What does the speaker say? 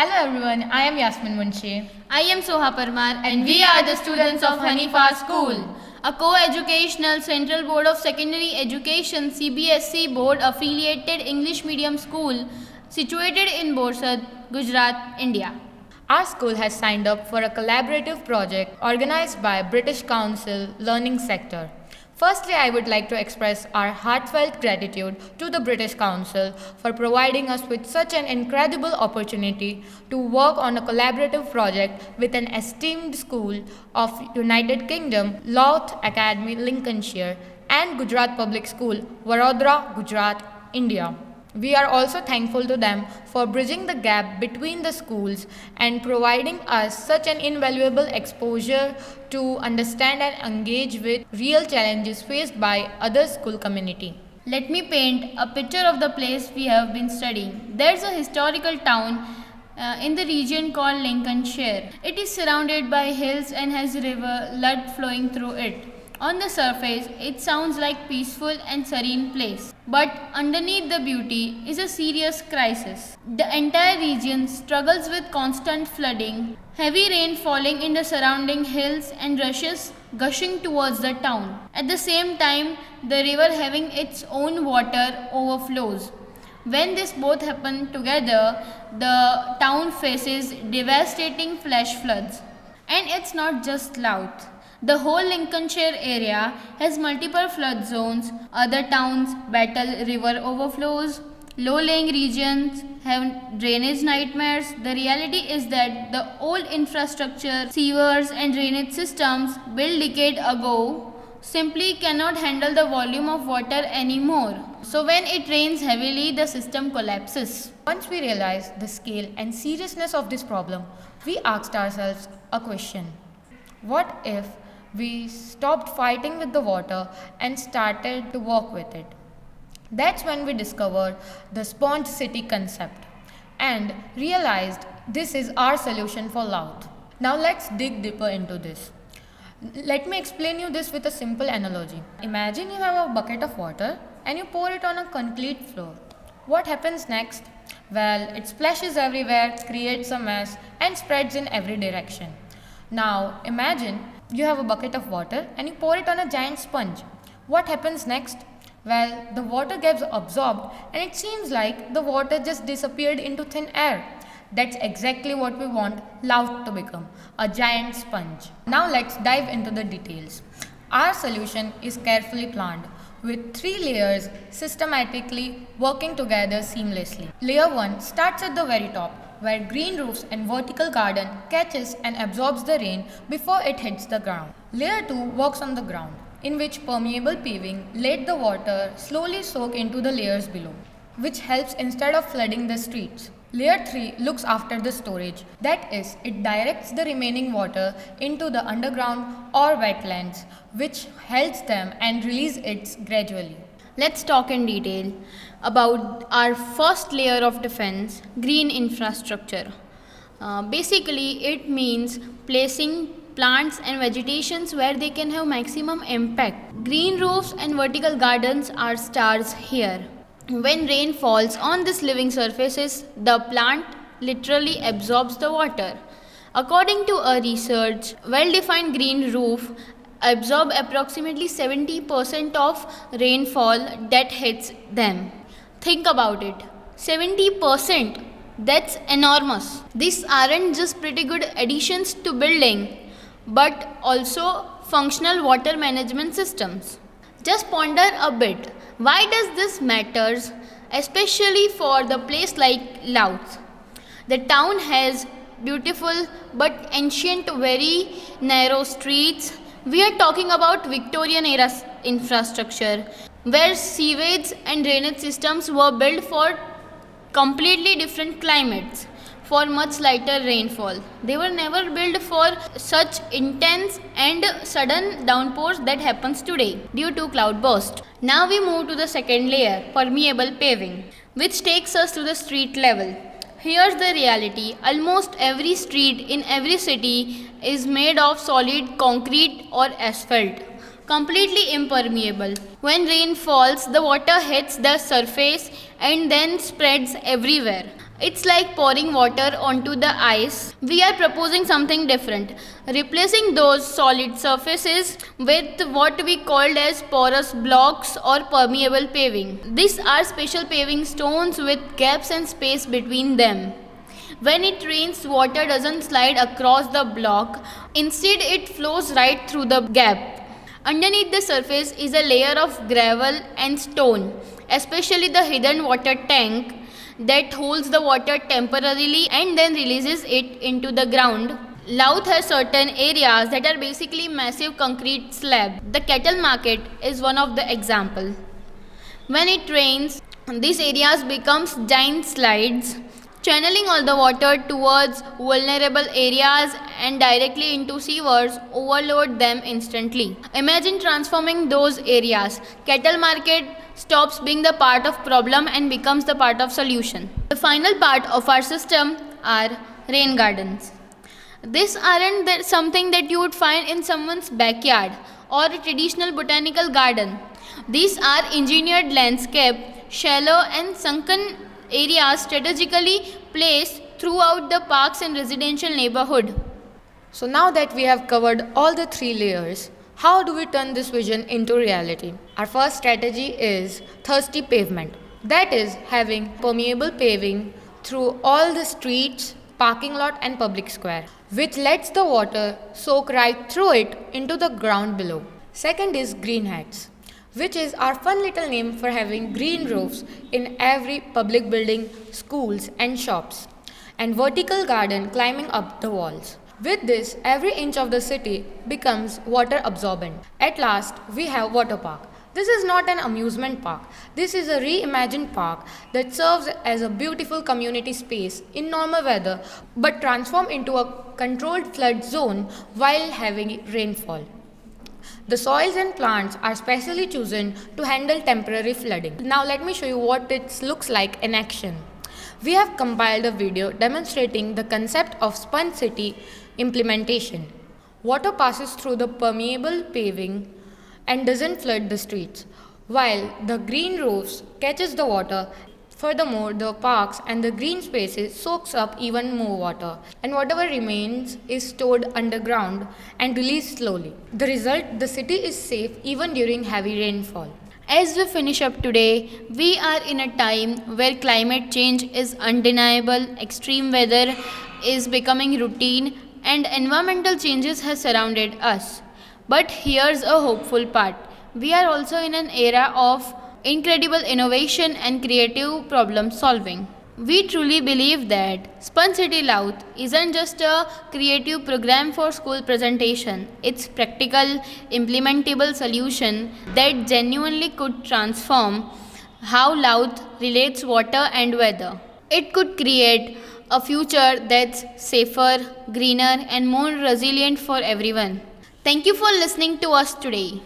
Hello everyone, I am Yasmin Munshi. I am Soha Parmar and we are the students of Hanifa School, a co-educational Central Board of Secondary Education CBSE board affiliated English medium school situated in Borsad, Gujarat, India. Our school has signed up for a collaborative project organized by British Council Learning Sector. Firstly, I would like to express our heartfelt gratitude to the British Council for providing us with such an incredible opportunity to work on a collaborative project with an esteemed school of United Kingdom, Louth Academy, Lincolnshire, and Gujarat Public School, Vadodara, Gujarat, India. We are also thankful to them for bridging the gap between the schools and providing us such an invaluable exposure to understand and engage with real challenges faced by other school community. Let me paint a picture of the place we have been studying. There's a historical town in the region called Lincolnshire. It is surrounded by hills and has a river Louth flowing through it. On the surface, it sounds like peaceful and serene place. But underneath the beauty is a serious crisis. The entire region struggles with constant flooding, heavy rain falling in the surrounding hills and rushes gushing towards the town. At the same time, the river having its own water overflows. When this both happen together, the town faces devastating flash floods. And it's not just Louth. The whole Lincolnshire area has multiple flood zones. Other towns battle river overflows. Low-lying regions have drainage nightmares. The reality is that the old infrastructure, sewers and drainage systems built decades ago simply cannot handle the volume of water anymore. So when it rains heavily, the system collapses. Once we realized the scale and seriousness of this problem, we asked ourselves a question. What if we stopped fighting with the water and started to work with it? That's when we discovered the sponge city concept and realized this is our solution for Louth. Now let's dig deeper into this. Let me explain you this with a simple analogy. Imagine you have a bucket of water and you pour it on a concrete floor. What happens next? Well, it splashes everywhere, creates a mess and spreads in every direction. Now imagine you have a bucket of water and you pour it on a giant sponge. What happens next? Well, the water gets absorbed and it seems like the water just disappeared into thin air. That's exactly what we want Louth to become, a giant sponge. Now let's dive into the details. Our solution is carefully planned with 3 layers systematically working together seamlessly. Layer 1 starts at the very top, where green roofs and vertical garden catches and absorbs the rain before it hits the ground. Layer 2 works on the ground, in which permeable paving let the water slowly soak into the layers below, which helps instead of flooding the streets. Layer 3 looks after the storage, that is, it directs the remaining water into the underground or wetlands, which helps them and release it gradually. Let's talk in detail about our first layer of defense, green infrastructure. Basically, it means placing plants and vegetations where they can have maximum impact. Green roofs and vertical gardens are stars here. When rain falls on these living surfaces, the plant literally absorbs the water. According to a research, well-defined green roof absorb approximately 70% of rainfall that hits them. Think about it. 70%. That's enormous. These aren't just pretty good additions to building, but also functional water management systems. Just ponder a bit. Why does this matters, especially for the place like Louth? The town has beautiful but ancient, very narrow streets. We are talking about Victorian era infrastructure where sewage and drainage systems were built for completely different climates, for much lighter rainfall. They were never built for such intense and sudden downpours that happens today due to cloudburst. Now we move to the second layer, permeable paving, which takes us to the street level. Here's the reality. Almost every street in every city is made of solid concrete or asphalt, completely impermeable. When rain falls, the water hits the surface and then spreads everywhere. It's like pouring water onto the ice. We are proposing something different, replacing those solid surfaces with what we called as porous blocks or permeable paving. These are special paving stones with gaps and space between them. When it rains, water doesn't slide across the block, instead, it flows right through the gap. Underneath the surface is a layer of gravel and stone, especially the hidden water tank that holds the water temporarily and then releases it into the ground. Louth has certain areas that are basically massive concrete slabs. The cattle market is one of the examples. When it rains, these areas becomes giant slides, channeling all the water towards vulnerable areas and directly into sewers overload them instantly. Imagine transforming those areas. Cattle market stops being the part of problem and becomes the part of solution. The final part of our system are rain gardens. These aren't something that you would find in someone's backyard or a traditional botanical garden. These are engineered landscape, shallow and sunken areas strategically placed throughout the parks and residential neighborhood. So now that we have covered all the three layers, how do we turn this vision into reality? Our first strategy is thirsty pavement. That is having permeable paving through all the streets, parking lot and public square, which lets the water soak right through it into the ground below. Second is green hats, which is our fun little name for having green roofs in every public building, schools and shops, and vertical garden climbing up the walls. With this, every inch of the city becomes water absorbent. At last, we have water park. This is not an amusement park. This is a reimagined park that serves as a beautiful community space in normal weather but transformed into a controlled flood zone while having rainfall. The soils and plants are specially chosen to handle temporary flooding. Now let me show you what it looks like in action. We have compiled a video demonstrating the concept of sponge city implementation. Water passes through the permeable paving and doesn't flood the streets, while the green roofs catches the water. Furthermore, the parks and the green spaces soaks up even more water, and whatever remains is stored underground and released slowly. The result, the city is safe even during heavy rainfall. As we finish up today, we are in a time where climate change is undeniable, extreme weather is becoming routine, and environmental changes have surrounded us. But here's a hopeful part. We are also in an era of incredible innovation and creative problem solving. We truly believe that Sponge City Louth isn't just a creative program for school presentation. It's practical, implementable solution that genuinely could transform how Louth relates water and weather. It could create a future that's safer, greener and more resilient for everyone. Thank you for listening to us today.